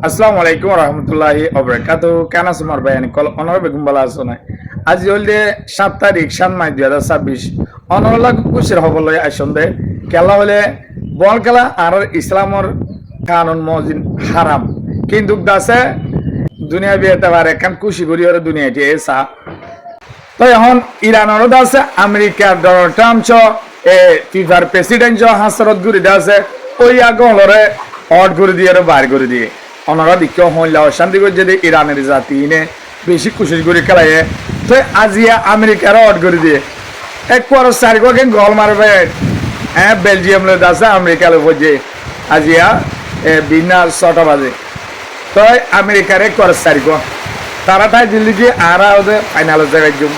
আসসালামু আলাইকুম রহমতুল্লাহি অবরাকাতু কেন সুমার বায়ানি কল অনর বেগম বলা আছে না আজি হলে 7 তারিখ 7 মাস 2026 অনরলা কুশির হবলই আসন্দে খেলা হলে বল খেলা আর ইসলামর কানুন মজিন হারাম কিন্তু দাসে দুনিয়া বিয়েতে পারে কান খুশি করি ওর দুনিয়াটি এসা তো এখন ইরানেরও আছে আমেরিকার ডোনাল্ড ট্রাম্প চ ফিফার প্রেসিডেন্ট চ হাসরত গুরি আছে ওই আগলরে অট করে দিয়ে বার করে দিয়ে ওনারা দিকেও হইলা অশান্তি করে যদি ইরানের জাতি নে বেশি খুশি করে খেলায় তো আজিয়া আমেরিকার অট করে দিয়ে এক পর চারিকে গল মারবে হ্যাঁ বেলজিয়াম লোক আছে আমেরিকা লোক যে আজিয়া বিনা 6টা বাজে তো আমেরিকার এক পর চারিক তারা তাই দিল্লি যে আর ওদের ফাইনাল জায়গায় জুম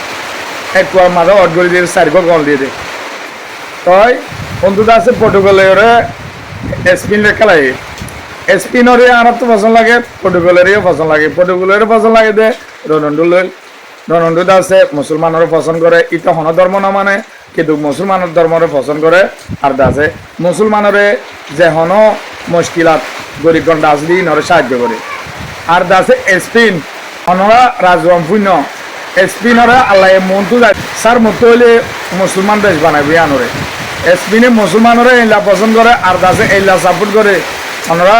এক পর মাঝে অট করে দিয়ে চারিক গল দিয়ে দেয় তই বন্ধুটা আছে পর্তুগালের স্পিন খেলায় স্পিনরে আমার তো পছন্দ লাগে পর্তুগালেরও পছন্দ লাগে পর্তুগালেরও পছন্দ লাগে দে রোনাল্ডো আছে মুসলমানেরও পছন্দ করে ইটা হন ধর্ম না মানে কিন্তু মুসলমানের ধর্মরে পছন্দ করে আর আছে মুসলমানরে যে হন মুশকিলাত গরিব গন্ডা আসলি নরে সাহায্য করে আর আছে স্পিন হনরা রাজওয়াম পুণ্য স্পিনরে আল্লাহ মনটু যায় সার মতো হইলে মুসলমান দেশ বানাবে আনরে স্পিনে মুসলমানরে এলা পছন্দ করে আর আছে এলা সাপোর্ট করে আমরা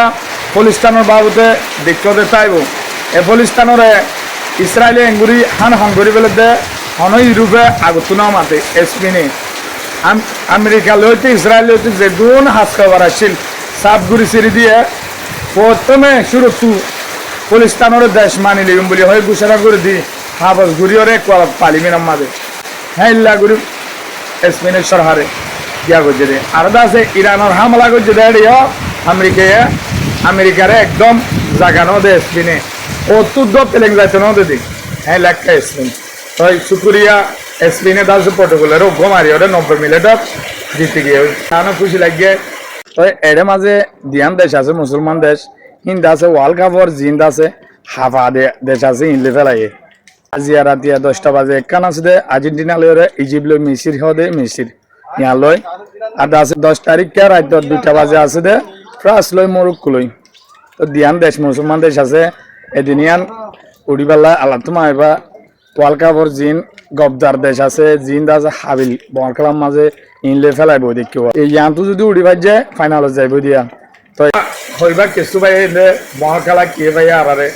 পলিস্তানের বাবুতে দেখতে চাইব এ পলিস্তানরে ইসরায়েলে এঙ্গুরি হান হঙ্গরি বেলে দে হন ইউরোপে আগত না মাতে স্পিনে আমেরিকা লইতে ইসরায়েল লইতে যে গুণ হাস খাবার আসছিল সাপ গুড়ি সিঁড়ি দিয়ে প্রথমে শুরু পলিস্তানের দেশ মানি লিম বলি হয় ঘোষণা করে দি হাবস ঘুরি ওরে পালিমিনাম মাঝে হ্যাঁ ইল্লা গুড়ি স্পেনের সরহারে গিয়া করছে দে আর আছে ইরানের হামলা করছে দে আমেরিকারে একদম জাগানো দে স্পিনে অত্যুদ্ধ পেলেন যাইতে না দিদি হ্যাঁ লেখা স্পিন তো শুক্রিয়া স্পিনে দাস পর্তুগালের ঘুম মারি ওরে 90 মিনিটত জিতে গিয়ে তাহলে খুশি লাগিয়ে তো এর মাঝে দিয়ান দেশ আছে মুসলমান দেশ হিন্দ আছে ওয়ার্ল্ড কাপর জিন্দ আছে হাফা দেশ আছে হিন্দে ফেলাই আজিয়া রাতিয়া 10টা বাজে কান আছে দে আর্জেন্টিনা লয় ইজিপ্ট লয় মেসির হদে মেসির ইয়া লয় আর আছে 10 তারিখ কে রাত 2টা বাজে আছে দে ফ্রান্স লয় মরক্কো লয় তো দিয়ান দেশ মুসলমান দেশ আছে এদিনিয়ান উড়িবাল্লা আল্লাহ তোমার এবার ওয়ার্ল্ড কাপর জিন গবদার দেশ আছে জিন্দ আছে হাবিল বল খেলার মাঝে ইনলে ফেলাইব দেখিব এই ইয়ানটো যদি উড়ি ভাই যায় ফাইনালত যাইব দিয়া তো হইবা কিছু ভাই বল খেলা কে ভাই আরে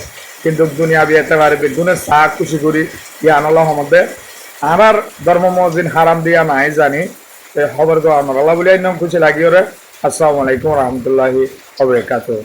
কিন্তু দুনিয়া বিয়েতে পারে বেগুনে চা খুশি করি ইয়ানলা মধ্যে আমার ধর্ম মসজিদ হারাম দিয়া নাই জানি খবর তো আমার আল্লাহ বলে একদম খুশি লাগি ওরে আসসালামু আলাইকুম রহমতুল্লাহি ওয়া বারাকাতুহু।